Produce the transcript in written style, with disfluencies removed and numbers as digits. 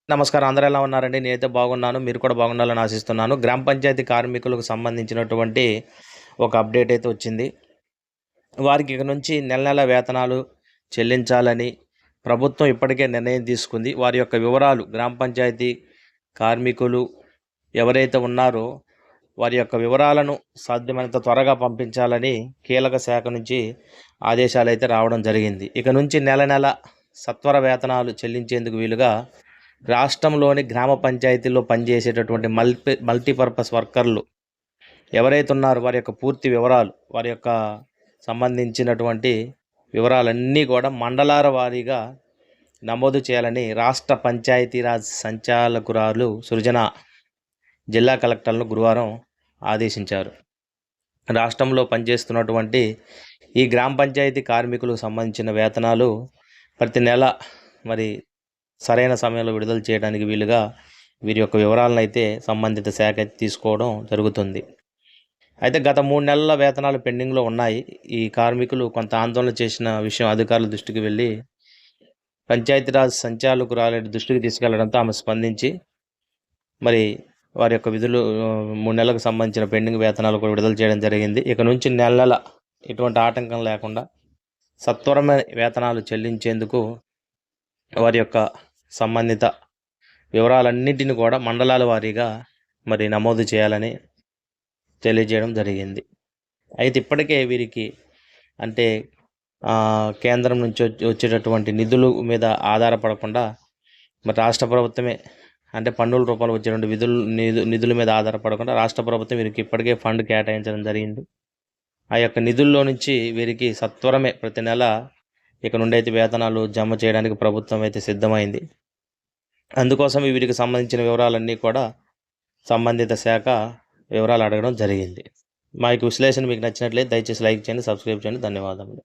నమస్కారం. అందరూ ఎలా ఉన్నారండి? నేనైతే బాగున్నాను. మీరు కూడా బాగుండాలని ఆశిస్తున్నాను. గ్రామ పంచాయతీ కార్మికులకు సంబంధించినటువంటి ఒక అప్డేట్ అయితే వచ్చింది. వారికి ఇక నుంచి నెల వేతనాలు చెల్లించాలని ప్రభుత్వం ఇప్పటికే నిర్ణయం తీసుకుంది. వారి యొక్క వివరాలు గ్రామ పంచాయతీ కార్మికులు ఎవరైతే ఉన్నారో వారి యొక్క వివరాలను సాధ్యమైనంత త్వరగా పంపించాలని కీలక శాఖ నుంచి ఆదేశాలైతే రావడం జరిగింది. ఇక నుంచి నెల సత్వర వేతనాలు చెల్లించేందుకు వీలుగా రాష్ట్రంలోని గ్రామ పంచాయతీల్లో పనిచేసేటటువంటి మల్టీపర్పస్ వర్కర్లు ఎవరైతే ఉన్నారో వారి యొక్క పూర్తి వివరాలు, వారి యొక్క సంబంధించినటువంటి వివరాలన్నీ కూడా మండలాల వారీగా నమోదు చేయాలని రాష్ట్ర పంచాయతీరాజ్ సంచాలకురాలు సృజన జిల్లా కలెక్టర్లను గురువారం ఆదేశించారు. రాష్ట్రంలో పనిచేస్తున్నటువంటి ఈ గ్రామ పంచాయతీ కార్మికులకు సంబంధించిన వేతనాలు ప్రతి నెల మరి సరైన సమయంలో విడుదల చేయడానికి వీలుగా వీరి యొక్క వివరాలను అయితే సంబంధిత శాఖ తీసుకోవడం జరుగుతుంది. అయితే గత 3 నెలల వేతనాలు పెండింగ్లో ఉన్నాయి. ఈ కార్మికులు కొంత ఆందోళన చేసిన విషయం అధికారుల దృష్టికి వెళ్ళి పంచాయతీరాజ్ సంచాలకురాలి దృష్టికి తీసుకెళ్లడంతో ఆమె స్పందించి మరి వారి యొక్క విధులు 3 నెలలకు సంబంధించిన పెండింగ్ వేతనాలు కూడా విడుదల చేయడం జరిగింది. ఇక నుంచి నెల ఎటువంటి ఆటంకం లేకుండా సత్వరమైన వేతనాలు చెల్లించేందుకు వారి యొక్క సంబంధిత వివరాలన్నింటినీ కూడా మండలాల వారీగా మరి నమోదు చేయాలని తెలియజేయడం జరిగింది. అయితే ఇప్పటికే వీరికి అంటే కేంద్రం నుంచి వచ్చేటటువంటి నిధుల మీద ఆధారపడకుండా మరి రాష్ట్ర ప్రభుత్వమే అంటే పన్నుల రూపంలో వచ్చేటువంటి నిధుల మీద ఆధారపడకుండా రాష్ట్ర ప్రభుత్వం వీరికి ఇప్పటికే ఫండ్ కేటాయించడం జరిగింది. ఆ యొక్క నిధుల్లో నుంచి వీరికి సత్వరమే ప్రతి నెల ఇక నుండి అయితే వేతనాలు జమ చేయడానికి ప్రభుత్వం అయితే సిద్ధమైంది. అందుకోసం వీరికి సంబంధించిన వివరాలన్నీ కూడా సంబంధిత శాఖ వివరాలు అడగడం జరిగింది. మా యొక్క విశ్లేషణ మీకు నచ్చినట్లయితే దయచేసి లైక్ చేయండి, సబ్స్క్రైబ్ చేయండి. ధన్యవాదములు.